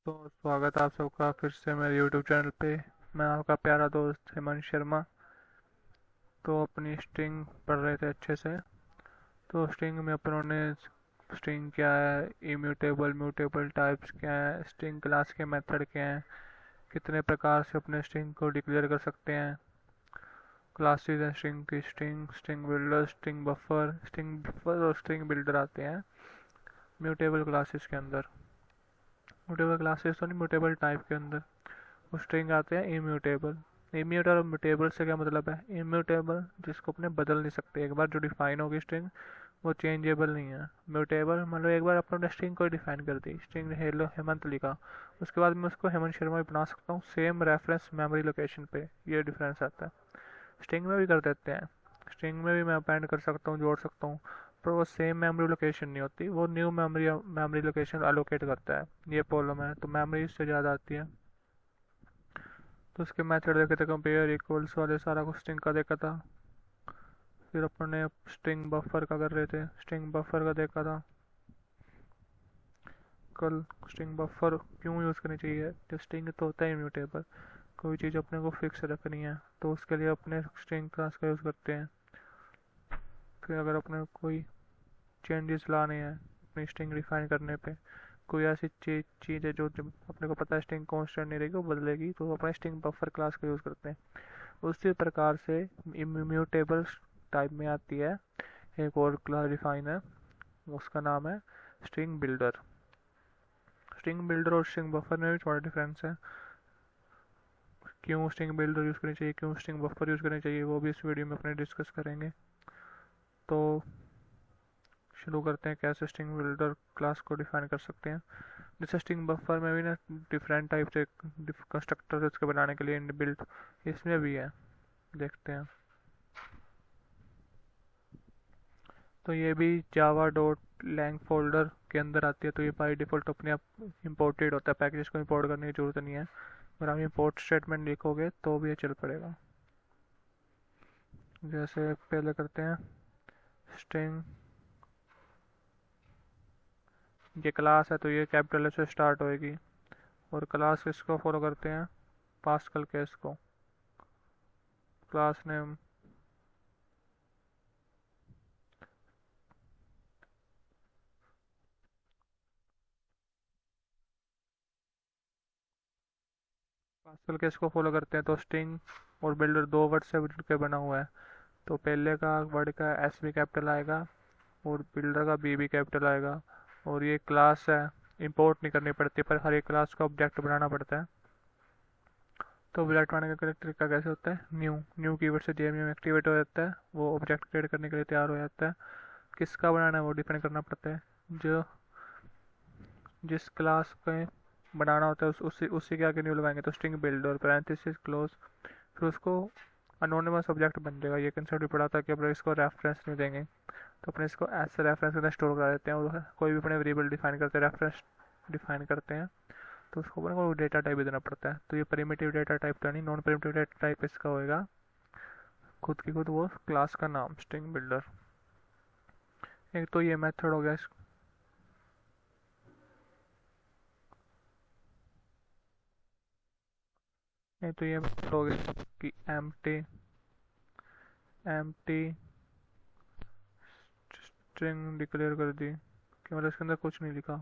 तो स्वागत है आप सबका फिर से मेरे YouTube चैनल पे। मैं आपका प्यारा दोस्त हेमंत शर्मा। तो अपनी स्ट्रिंग पढ़ रहे थे अच्छे से। तो स्ट्रिंग में अपनों ने स्ट्रिंग क्या है, इम्यूटेबल म्यूटेबल टाइप्स क्या है, स्ट्रिंग क्लास के मेथड क्या हैं, कितने प्रकार से अपने स्ट्रिंग को डिक्लेयर कर सकते हैं, क्लासेस हैं स्ट्रिंग की, string string builder string buffer और स्ट्रिंग बिल्डर आते हैं म्यूटेबल क्लासेस के अंदर। म्यूटेबल क्लासेस तो नहीं, म्यूटेबल टाइप के अंदर वो स्ट्रिंग आते हैं इम्यूटेबल। इम्यूटेबल और म्यूटेबल से क्या मतलब है? इम्यूटेबल जिसको अपने बदल नहीं सकते, एक बार जो डिफाइन होगी स्ट्रिंग वो चेंजेबल नहीं है। म्यूटेबल मतलब एक बार अपने स्ट्रिंग को डिफाइन कर दी, स्ट्रिंग हेलो हेमंत लिखा, उसके बाद मैं उसको हेमंत शर्मा भी बना सकता हूँ सेम रेफरेंस मेमोरी लोकेशन पे। ये डिफरेंस आता है। स्ट्रिंग में भी कर देते हैं, स्ट्रिंग में भी मैं अपेंड कर सकता हूँ, जोड़ सकता हूँ, पर वो सेम मेमोरी लोकेशन नहीं होती, वो new memory memory location allocate करता है। ये प्रॉब्लम है, तो मेमोरी इससे ज़्यादा आती है। तो उसके मेथड देखे थे, कंपेयर इक्वल्स वाले, सारा कुछ स्ट्रिंग का देखा था। फिर अपन ने स्ट्रिंग बफर का कर रहे थे, स्ट्रिंग बफर का देखा था कल। स्ट्रिंग बफर क्यों यूज़ करनी चाहिए? जो स्ट्रिंग तो होता है इम्यूटेबल, कोई चीज़ अपने को फिक्स रखनी है तो उसके लिए अपने स्ट्रिंग क्लास का यूज़ करते हैं। फिर अगर अपने कोई चेंजेस लाने हैं अपनी स्ट्रिंग डिफाइन करने पे, कोई ऐसी चीज़ है जो जब अपने को पता है स्ट्रिंग कॉन्स्टेंट नहीं रहेगी, वो बदलेगी, तो अपने स्ट्रिंग बफर क्लास का यूज़ करते हैं। उसी प्रकार से इम्यूटेबल टाइप में आती है एक और क्लास डिफाइन है, उसका नाम है स्ट्रिंग बिल्डर। स्ट्रिंग बिल्डर और स्ट्रिंग बफर में भी थोड़ा डिफरेंस है। क्यों स्ट्रिंग बिल्डर यूज़ करनी चाहिए, क्यों स्ट्रिंग बफर यूज़ करनी चाहिए, वो भी इस वीडियो में अपने डिस्कस करेंगे। तो शुरू करते हैं कैसे स्ट्रिंग बिल्डर क्लास को डिफाइन कर सकते हैं। जैसे स्ट्रिंग बफर में भी ना डिफरेंट टाइप से कंस्ट्रक्टर उसके बनाने के लिए बिल्ट, इसमें भी है, देखते हैं। तो ये भी जावा डॉट लैंग फोल्डर के अंदर आती है, तो ये बाई डिफ़ॉल्ट अपने आप इम्पोर्टेड होता है, पैकेज को इंपोर्ट करने की ज़रूरत नहीं है। अगर आप इंपोर्ट स्टेटमेंट लिखोगे तो भी ये चल पड़ेगा। जैसे पहले करते हैं स्ट्रिंग, ये क्लास है तो ये कैपिटल से स्टार्ट होएगी, और क्लास किसको फॉलो करते हैं? पास्कल केस को। क्लास नेम पास्कल केस को फॉलो करते हैं। तो स्ट्रिंग और बिल्डर दो वर्ड से मिलकर बना हुआ है, तो पहले का वर्ड का एस भी कैपिटल आएगा और बिल्डर का बी भी कैपिटल आएगा। और ये क्लास है, इंपोर्ट नहीं करनी पड़ती, पर हर एक क्लास का ऑब्जेक्ट बनाना पड़ता है। तो ऑब्जेक्ट बनाने का तरीका कैसे होता है? न्यू न्यू कीवर्ड से जेएमएम एक्टिवेट हो जाता है, वो ऑब्जेक्ट क्रिएट करने के लिए तैयार हो जाता है। किसका बनाना है वो डिफाइन करना पड़ता है, जो जिस क्लास का बनाना होता है उसी के आगे न्यू लगाएंगे, तो स्ट्रिंग बिल्डर पैरेंथेसिस क्लोज, फिर उसको अनोनिमस ऑब्जेक्ट बन जाएगा। ये कंसेप्ट भी पढ़ा था कि अपने इसको रेफरेंस नहीं देंगे, तो अपने इसको एज रेफरेंस के अंदर स्टोर करा देते हैं। और कोई भी अपने वेरिएबल डिफाइन करते हैं, रेफरेंस डिफाइन करते हैं, तो उसको अपने को डेटा टाइप भी देना पड़ता है। तो ये प्रिमिटिव डेटा टाइप तो नहीं, नॉन प्रिमिटिव डेटा टाइप इसका होएगा खुद की खुद वो क्लास का नाम स्ट्रिंग बिल्डर। एक तो ये मेथड हो गया। एक तो ये मेथड हो गया कि एम्प्टी एम्प्टी स्ट्रिंग डिक्लेयर कर दी कि मतलब इसके अंदर कुछ नहीं लिखा।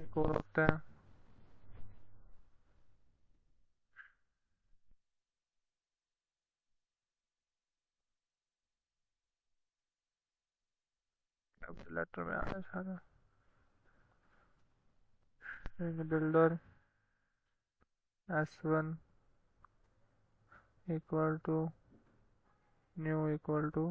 एक और होता है लेटर में आ रहा है सारा, string builder s1 equal to new equal to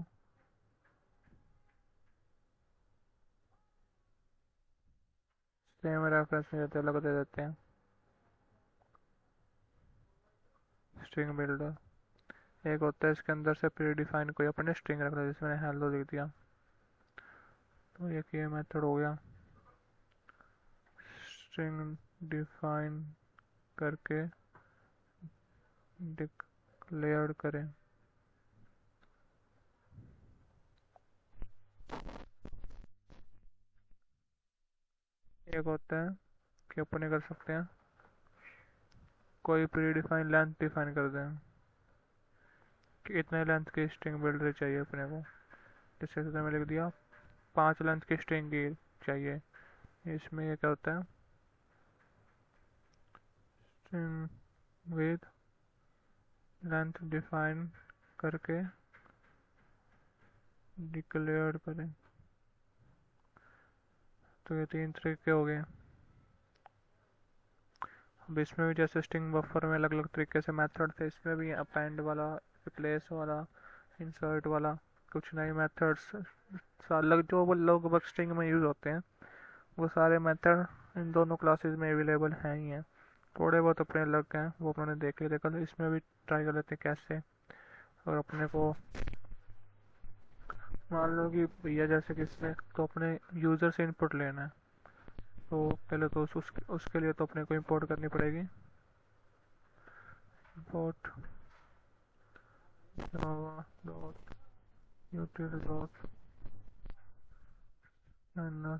same reference में देते अलग दे देते हैं स्ट्रिंग बिल्डर। एक होता है इसके अंदर से प्री डिफाइन कोई अपने स्ट्रिंग रख दिया, जिसमें मैंने हेलो लिख दिया। तो एक ये मेथड हो गया स्ट्रिंग डिफाइन करके डिक्लेयर करें। एक होता है कि अपन ये कर सकते हैं, कोई प्री डिफाइन लेंथ डिफाइन कर दें कि इतने लेंथ की स्ट्रिंग बिल्डर चाहिए अपने को। जैसे कि मैंने लिख दिया 5 लेंथ की स्ट्रिंग की चाहिए। इसमें ये क्या होता है, स्ट्रिंग विद लेंथ डिफाइन करके डिक्लेयर करें। तो ये 3 तरीके हो गए। अब इसमें भी जैसे स्ट्रिंग बफर में अलग अलग तरीके से मेथड थे, इसमें भी अपेंड वाला, रिप्लेस वाला, इंसर्ट वाला, कुछ नए मेथड्स अलग जो वो लगभग स्ट्रिंग में यूज़ होते हैं, वो सारे मेथड इन दोनों क्लासेस में अवेलेबल हैं ही हैं। थोड़े बहुत अपने अलग हैं, वो अपने देख लेते कल, इसमें भी ट्राई कर लेते हैं कैसे। और अपने को मान लो कि भैया जैसे कि इसमें तो अपने यूज़र से इनपुट लेना है, तो पहले तो उसके लिए तो अपने को इंपोर्ट करनी पड़ेगी, import java dot util dot runner।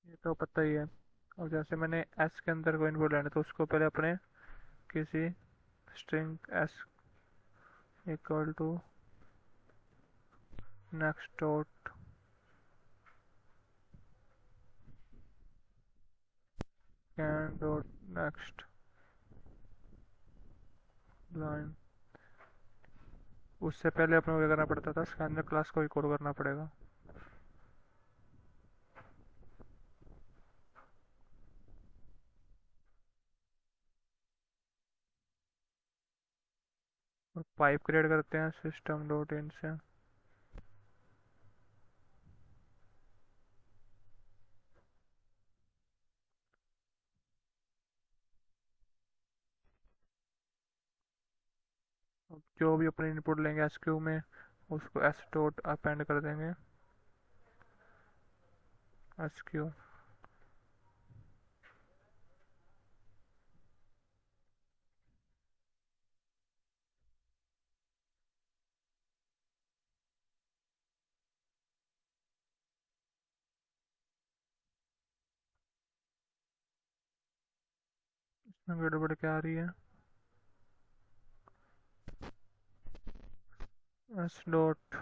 ये तो पता ही है। और जैसे मैंने एस के अंदर को इनपुट लेना, तो उसको पहले अपने किसी string S equal to next dot can dot next line, उससे पहले अपने को क्या करना पड़ता था, स्कैनर क्लास को ही कॉल करना पड़ेगा। और पाइप क्रिएट करते हैं सिस्टम डॉट इन से। अब जो भी अपने इनपुट लेंगे एस क्यू में, उसको एस डॉट अपेंड कर देंगे एस क्यू। इसमें गड़बड़ क्या आ रही है, एस डॉट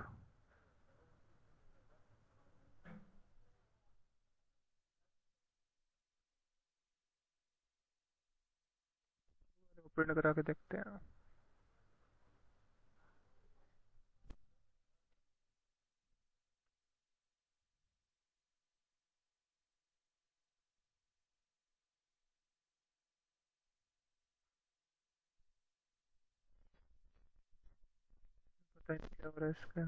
प्रिंट करा के देखते हैं। पता नहीं क्या हो रहा है इसका।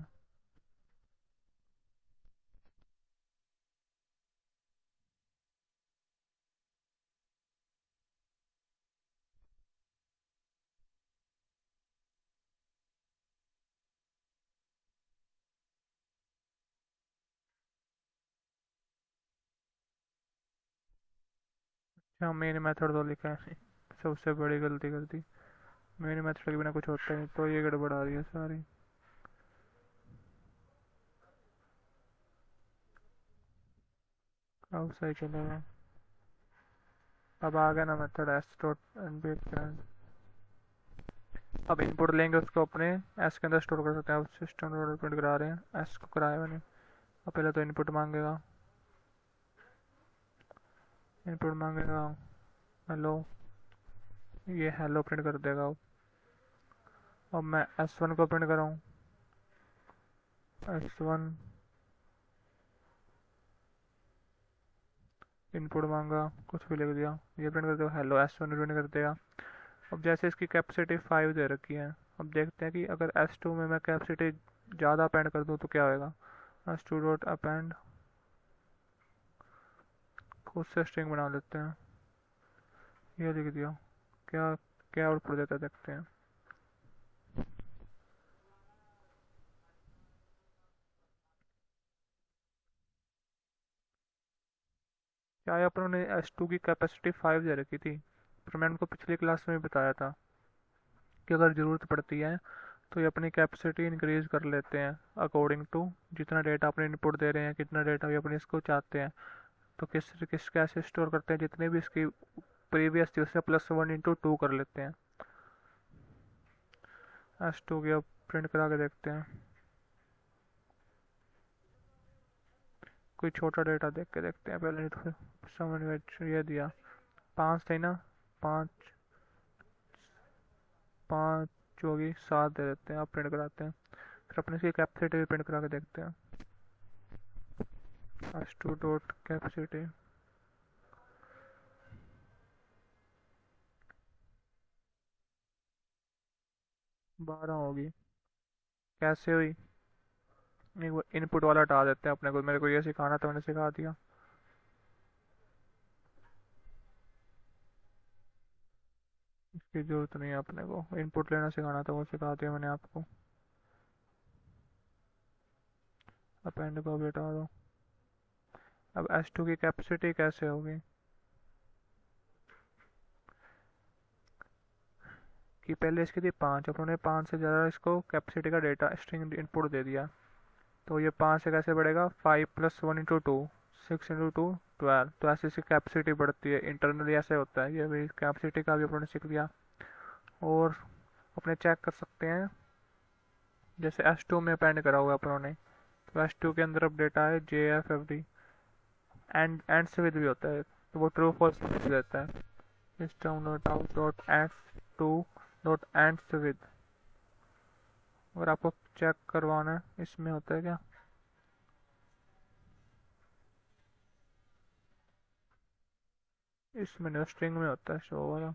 अच्छा, मेन मेथड तो लिखा है, सबसे बड़ी गलती कर दी। मेन मेथड के बिना कुछ होता ही नहीं, तो ये गड़बड़ आ रही है सारी। अब सही चलेगा। अब आ गया ना मेथड एस डॉट एनबी। अब इनपुट लेंगे उसको अपने एस के अंदर स्टोर कर सकते हैं। अब सिस्टम डॉट प्रिंट करा रहे हैं, एस को कराया मैंने। अब पहले तो इनपुट मांगेगा, इनपुट मांगेगा हेलो, ये हेलो प्रिंट कर देगा। अब मैं S1 को प्रिंट कराऊँ, S1 इनपुट मांगा, कुछ भी लिख दिया, ये प्रिंट कर देगा हेलो, S1 प्रिंट कर देगा। अब जैसे इसकी कैपेसिटी 5 दे रखी है, अब देखते हैं कि अगर S2 में मैं कैपेसिटी ज़्यादा अपेंड कर दूँ तो क्या होएगा। S2 डॉट अपेंड, खुद से स्ट्रिंग बना लेते हैं, ये लिख दिया। क्या क्या आउटपुट देता है देखते हैं। क्या है, अपन ने S2 की कैपेसिटी 5 दे रखी थी, पर मैंने उनको पिछली क्लास में भी बताया था कि अगर ज़रूरत पड़ती है तो ये अपनी कैपेसिटी इंक्रीज़ कर लेते हैं अकॉर्डिंग टू जितना डेटा अपने इनपुट दे रहे हैं, कितना डेटा ये अपने इसको चाहते हैं। तो किस किस कैसे स्टोर करते हैं, जितने भी इसकी प्रीवियस थी उससे +1 × 2 कर लेते हैं। S2 की अब प्रिंट करा के देखते हैं, कोई छोटा डेटा देख के देखते हैं पहले, नहीं तो फिर समझ में ये दिया 5 थे ना, 5 5 जो होगी 7 दे देते हैं, अब प्रिंट कराते हैं। फिर अपने इसकी कैपेसिटी भी प्रिंट करा के देखते हैं। S2 डॉट कैपेसिटी 12 होगी। कैसे हुई, एक बार इनपुट वाला हटा देते हैं अपने को, मेरे को ये सिखाना था मैंने सिखा दिया। इसकी जरूरत नहीं है अपने को, इनपुट लेना सिखाना था वो सिखा दिया मैंने आपको। अपेंड को भी हटा दो। अब S2 की कैपेसिटी कैसे होगी कि पहले इसकी थी 5, अब उन्होंने 5 से ज़्यादा इसको कैपेसिटी का डेटा स्ट्रिंग इनपुट दे दिया, तो ये 5 से कैसे बढ़ेगा, 5 + 1 × 2 6 × 2 12। तो ऐसे इसकी कैपेसिटी बढ़ती है, इंटरनली ऐसे होता है। ये भी कैपेसिटी का भी अपने सीख लिया। और अपने चेक कर सकते हैं, जैसे S2 में अपेंड करा हुआ है अपनों ने, तो S2 के अंदर अब डेटा है JFFD, एंड से विद भी होता है, तो वो ट्रू फॉल्स देता है। system.out.s2.ends with, अगर आपको चेक करवाना है इसमें होता है क्या, इसमें नहीं, स्ट्रिंग में होता है शो वाला।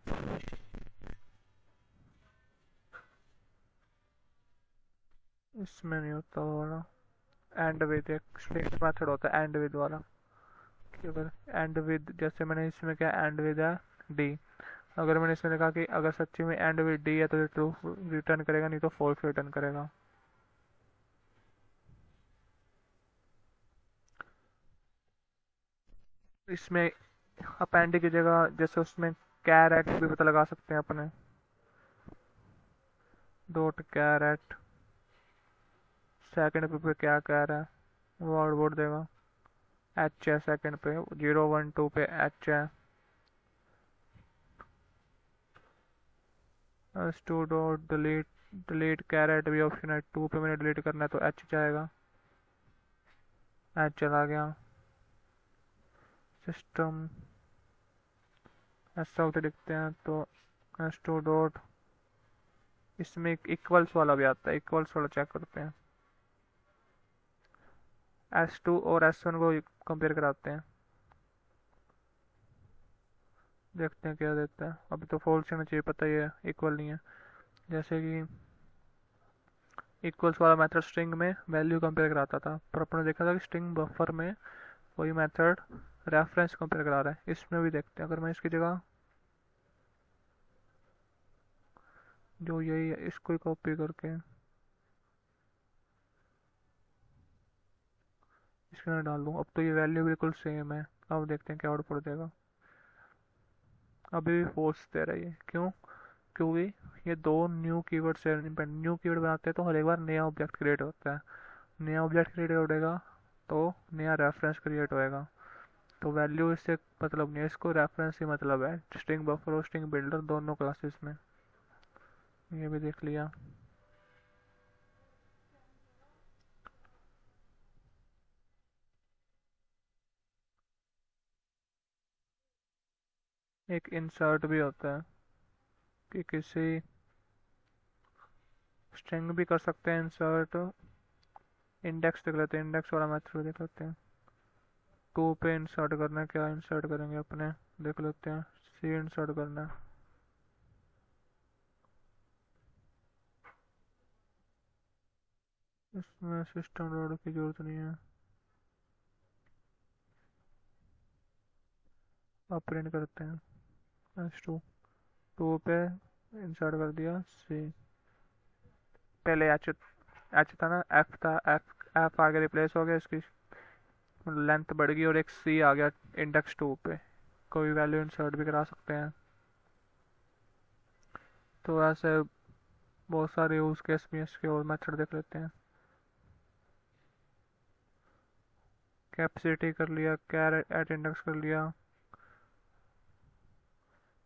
इसमें नहीं होता वो वाला। एंड विद एक स्ट्रिंग मेथड होता है एंड विद वाला, कि अगर एंड विद, जैसे मैंने इसमें क्या एंड विद है डी, अगर मैंने इसमें लिखा कि अगर सच्ची में एंड विद डी है तो ये ट्रू रिटर्न करेगा, नहीं तो फॉल्स रिटर्न करेगा। इसमें अपेंड की जगह जैसे उसमें कैर एट भी पता लगा सकते हैं अपने, डॉट कैर एट सेकेंड पे क्या कह रहा है वो आउटपुट देगा, एच है सेकेंड पे, 0 1 2 पे एच है। S2 dot delete, delete caret भी ऑप्शन है, 2 पे मैंने डिलीट करना है तो एच जाएगा, एच चला गया। सिस्टम ऐसा होते लिखते हैं तो S2 डॉट, इसमें इक्वल्स वाला भी आता है, इक्वल्स वाला चेक करते हैं। S2 और S1 को कंपेयर कराते हैं, देखते हैं क्या देता है। अभी तो फॉल्स होना चाहिए, पता ही है इक्वल नहीं है। जैसे कि इक्वल्स वाला मेथड स्ट्रिंग में वैल्यू कंपेयर कराता था, पर अपने देखा था कि स्ट्रिंग बफर में वही मेथड रेफरेंस कंपेयर करा रहा है। इसमें भी देखते हैं, अगर मैं इसकी जगह जो यही है इसको ही कॉपी करके इसके अंदर डाल दूँ, अब तो ये वैल्यू बिल्कुल सेम है। अब देखते हैं क्या आउटपुट देगा। अभी भी फॉल्स दे रही है, क्यों, क्योंकि ये दो न्यू कीवर्ड से इंडिपेंडेंट, न्यू कीवर्ड बनाते हैं तो हर एक बार नया ऑब्जेक्ट क्रिएट होता है, नया ऑब्जेक्ट क्रिएट होगा तो नया रेफरेंस क्रिएट होएगा। तो वैल्यू इससे मतलब नहीं है, इसको रेफरेंस ही मतलब है, स्ट्रिंग बफर और स्ट्रिंग बिल्डर दोनों क्लासेस में। ये भी देख लिया। एक इंसर्ट भी होता है कि किसी स्ट्रिंग भी कर सकते हैं इंसर्ट। इंडेक्स देख लेते हैं, इंडेक्स वाला मेथड देख लेते हैं। 2 पे इंसर्ट करना है, क्या इंसर्ट करेंगे अपने, देख लेते हैं। सी इंसर्ट करना है, इसमें सिस्टम लोड की जरूरत नहीं है। अब प्रिंट करते हैं S2, 2 पे इंसर्ट कर दिया सी, पहले एच, एच था ना, एफ था, एफ आगे रिप्लेस हो गया, इसकी लेंथ बढ़ गई और एक सी आ गया इंडेक्स 2 पे। कोई वैल्यू इंसर्ट भी करा सकते हैं। तो ऐसे बहुत सारे यूज केस भी इसके और मेथड देख लेते हैं। कैपेसिटी कर लिया, कैर एट इंडेक्स कर लिया,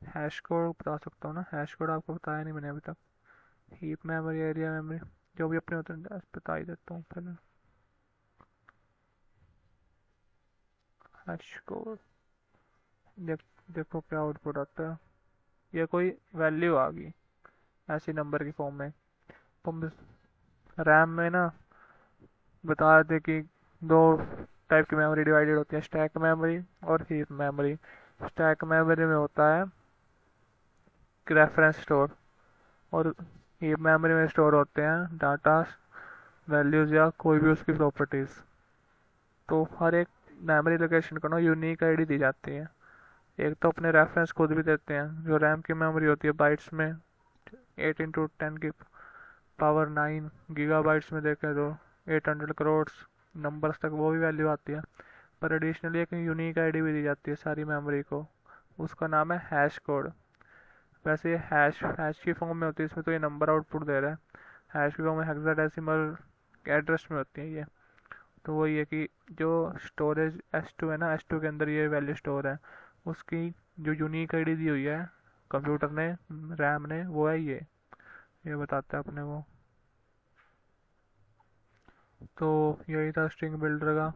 हैश कोड बता सकता हूँ ना, हैश कोड आपको बताया नहीं मैंने अभी तक। हीप मेमोरी, एरिया मेमोरी, जो भी अपने होते हैं बता ही देता हूँ पहले। हैश कोड देखो क्या आउटपुट आता है। ये कोई वैल्यू आ गई ऐसी नंबर की फॉर्म में। तुम रैम में ना बता रहे थे कि दो टाइप की मेमोरी डिवाइडेड होती है, स्टैक मेमोरी और हीप मेमोरी। स्टैक मेमोरी में होता है रेफरेंस स्टोर, और हीप मेमोरी में स्टोर होते हैं डाटा, वैल्यूज़ या कोई भी उसकी प्रॉपर्टीज़। तो हर एक मेमोरी लोकेशन को ना यूनिक आईडी दी जाती है। एक तो अपने रेफरेंस खुद भी देते हैं, जो रैम की मेमोरी होती है बाइट्स में 8 × 10 की पावर 9 गीगाबाइट्स में देखें तो 800 करोड़ नंबर्स तक वो भी वैल्यू आती है। पर एडिशनली एक यूनिक आईडी भी दी जाती है सारी मेमोरी को, उसका नाम है हैश कोड। वैसे ये हैश की फॉर्म में होती है, इसमें तो ये नंबर आउटपुट दे रहा है। हैश की फॉर्म में हेक्साडेसिमल एड्रेस में होती है ये। तो वही है कि जो स्टोरेज S2 है ना, S2 के अंदर ये वैल्यू स्टोर है, उसकी जो यूनिक आईडी दी हुई है कंप्यूटर ने, रैम ने, वो है ये बताता है अपने को। तो यही था स्ट्रिंग बिल्डर का।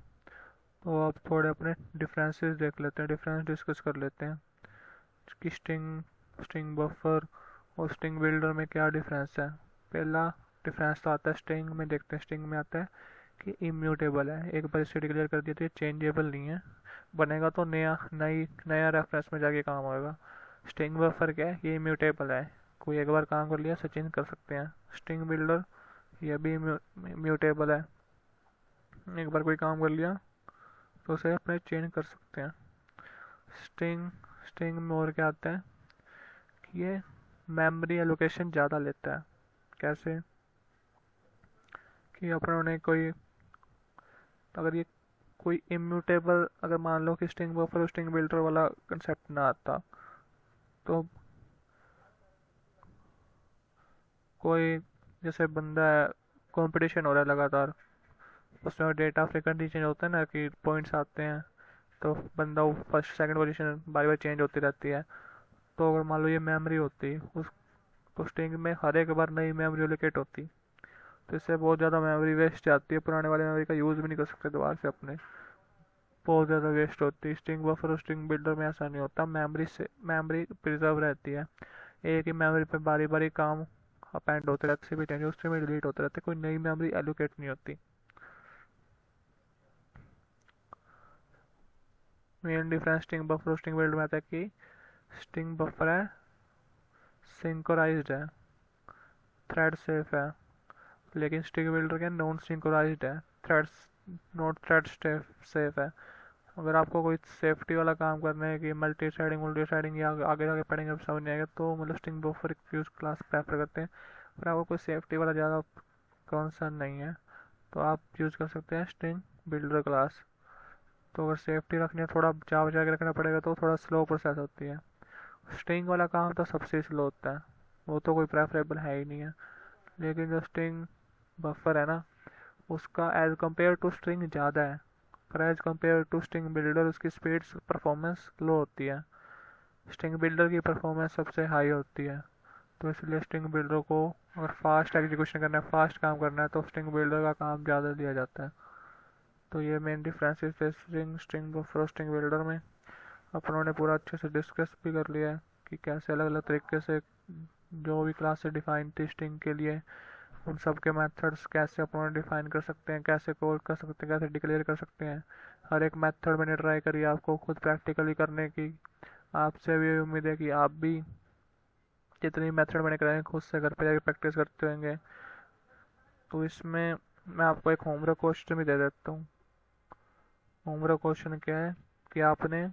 तो अब थोड़े अपने डिफरेंसेस देख लेते हैं, डिफरेंस डिस्कस कर लेते हैं कि स्ट्रिंग बफर और स्ट्रिंग बिल्डर में क्या डिफरेंस है। पहला डिफरेंस तो आता है स्ट्रिंग में, देखते हैं। स्ट्रिंग में आता है कि इम्यूटेबल है, एक बार इसे डिक्लेयर कर दिया तो ये चेंजेबल नहीं है, बनेगा तो नया रेफरेंस में जाके काम होगा। स्ट्रिंग बफर क्या है, ये इम्यूटेबल है, कोई एक बार काम कर लिया इसे चेंज कर सकते हैं। स्ट्रिंग बिल्डर ये भी इम्यूटेबल है, एक बार कोई काम कर लिया तो उसे अपने चेंज कर सकते हैं। स्ट्रिंग स्ट्रिंग में और क्या आता है कि ये मेमोरी एलोकेशन ज़्यादा लेता है। कैसे कि अपनों ने कोई, अगर ये कोई इम्यूटेबल, अगर मान लो कि स्ट्रिंग बफर और स्ट्रिंग बिल्डर वाला कंसेप्ट ना आता, तो कोई जैसे बंदा है, कंपटीशन हो रहा है लगातार, उसमें डेटा फ्रिक्वेंटली चेंज होता है ना, कि पॉइंट्स आते हैं तो बंदा वो फर्स्ट सेकंड पोजीशन बार बार चेंज होती रहती है। तो अगर मान लो ये मेमोरी होती उस, तो स्ट्रिंग में हर एक बार नई मेमोरी लोकेट होती, तो इससे बहुत ज़्यादा मेमोरी वेस्ट जाती है, पुराने वाले मेमोरी का यूज़ भी नहीं कर सकते दोबारा से अपने, बहुत ज़्यादा वेस्ट होती है। स्ट्रिंग बफर और स्ट्रिंग बिल्डर में ऐसा नहीं होता, मेमोरी प्रिजर्व रहती है। एक ही मेमोरी पे बारी बारी काम अपेंड होते रहते, भी चेंज उससे भी डिलीट होते रहते, कोई नई मेमोरी एलोकेट नहीं होती। मेन डिफरेंस स्ट्रिंग बफर और स्ट्रिंग बिल्डर में आता है कि स्ट्रिंग बफर है सिंक्रोनाइज्ड है, थ्रेड सेफ है, लेकिन स्ट्रिंग बिल्डर क्या नॉन सिंक्रोनाइज्ड है, थ्रेड्स नॉट थ्रेड सेफ है। अगर आपको कोई सेफ्टी वाला काम करना है कि मल्टी थ्रेडिंग या आगे आगे पढ़ेंगे अब समझ नहीं आएगा, तो मतलब string buffer use class prefer करते हैं। पर आपको कोई सेफ्टी वाला ज़्यादा कंसर्न नहीं है तो आप यूज़ कर सकते हैं स्ट्रिंग बिल्डर क्लास। तो अगर सेफ्टी रखनी है, थोड़ा बचा बचा के रखना पड़ेगा, तो थोड़ा स्लो प्रोसेस होती है। स्ट्रिंग वाला काम तो सबसे स्लो होता है, वो तो कोई प्रेफरेबल है ही नहीं है। लेकिन जो स्ट्रिंग बफर है ना, उसका एज कम्पेयर टू स्ट्रिंग ज़्यादा है, पर as compare to string builder उसकी स्पीड परफॉर्मेंस लो होती है। स्ट्रिंग बिल्डर की परफॉर्मेंस सबसे हाई होती है, तो इसलिए स्ट्रिंग बिल्डर को अगर फास्ट एग्जीक्यूशन करना है, फास्ट काम करना है, तो स्ट्रिंग बिल्डर का काम ज़्यादा दिया जाता है। तो ये मेन डिफरेंसेस थे स्ट्रिंग बफर और स्ट्रिंग बिल्डर में। अपनों ने पूरा अच्छे से डिस्कस भी कर लिया है कि कैसे अलग अलग तरीके से जो भी क्लास से डिफाइन थी स्ट्रिंग के लिए, उन सब के मेथड्स कैसे अपनों डिफाइन कर सकते हैं, कैसे कॉल कर सकते हैं, कैसे डिक्लेयर कर सकते हैं। हर एक मेथड मैंने ट्राई करी आपको खुद प्रैक्टिकली करने की। आपसे भी उम्मीद है कि आप भी जितनी मेथड मैंने कराए खुद से घर पे जाकर प्रैक्टिस करते होंगे। तो इसमें मैं आपको एक होमवर्क क्वेश्चन भी दे देता हूँ। होमवर्क क्वेश्चन क्या है कि आपने,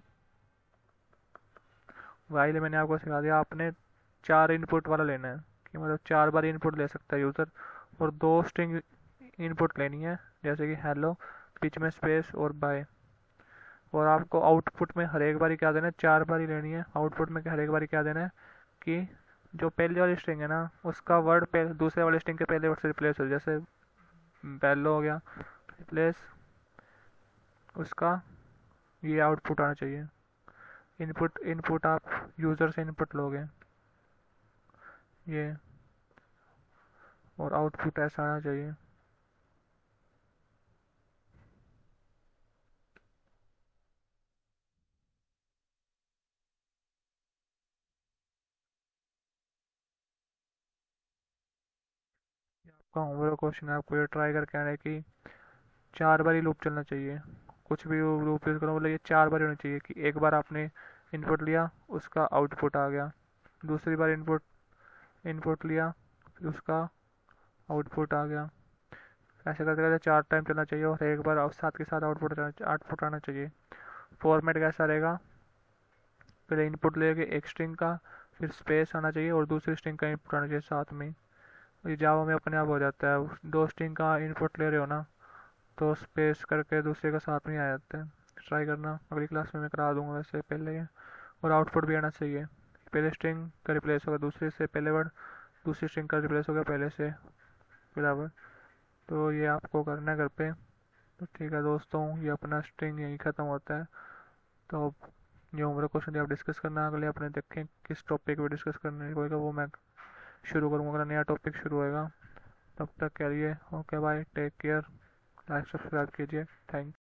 वाइल मैंने आपको सिखा दिया, आपने 4 इनपुट वाला लेना है, कि मतलब 4 बार इनपुट ले सकता है यूज़र, और 2 स्ट्रिंग इनपुट लेनी है, जैसे कि हेलो, बीच में स्पेस और बाय। और आपको आउटपुट में हर एक बारी क्या देना है, 4 बारी लेनी है। आउटपुट में हर एक बारी क्या देना है कि जो पहले वाली स्ट्रिंग है ना, उसका वर्ड पहले दूसरे वाले स्ट्रिंग के पहले वर्ड से रिप्लेस हो, जैसे बेलो हो गया, रिप्लेस उसका ये आउटपुट आना चाहिए। इनपुट इनपुट आप यूज़र से इनपुट लोगे ये, और आउटपुट ऐसा आना चाहिए। आपका होमवर्क क्वेश्चन है, आपको ये ट्राई करके आना है कि 4 बार ही लूप चलना चाहिए। कुछ भी लूप यूज़ करो, मतलब ये 4 बार होना चाहिए कि एक बार आपने इनपुट लिया, उसका आउटपुट आ गया, दूसरी बार इनपुट इनपुट लिया, फिर उसका आउटपुट आ गया। ऐसे करते करते 4 टाइम चलना चाहिए, और एक बार साथ के साथ आउटपुट आना चाहिए। फॉर्मेट कैसा रहेगा, पहले इनपुट लेके एक स्ट्रिंग का, फिर स्पेस आना चाहिए और दूसरी स्ट्रिंग का इनपुट आना चाहिए साथ में। ये जावा में अपने आप हो जाता है, 2 स्ट्रिंग का इनपुट ले रहे हो ना, तो स्पेस करके दूसरे का साथ में आ जाता है। ट्राई करना, अगली क्लास में मैं करा दूंगा वैसे पहले ये। और आउटपुट भी आना चाहिए, पहले स्ट्रिंग का रिप्लेस होगा दूसरे से पहले वर्ड, दूसरी स्ट्रिंग का रिप्लेस होगा पहले से बराबर। तो ये आपको करना है घर पे। तो ठीक है दोस्तों, ये अपना स्ट्रिंग यहीं ख़त्म होता है। तो अब ये होमवर्क क्वेश्चन आप डिस्कस करना, अगले अपने देखें किस टॉपिक पे डिस्कस करने होगा, वो मैं शुरू करूँगा अगर नया टॉपिक शुरू होएगा। तब तक के लिए okay bye, take care, like subscribe कीजिए, थैंक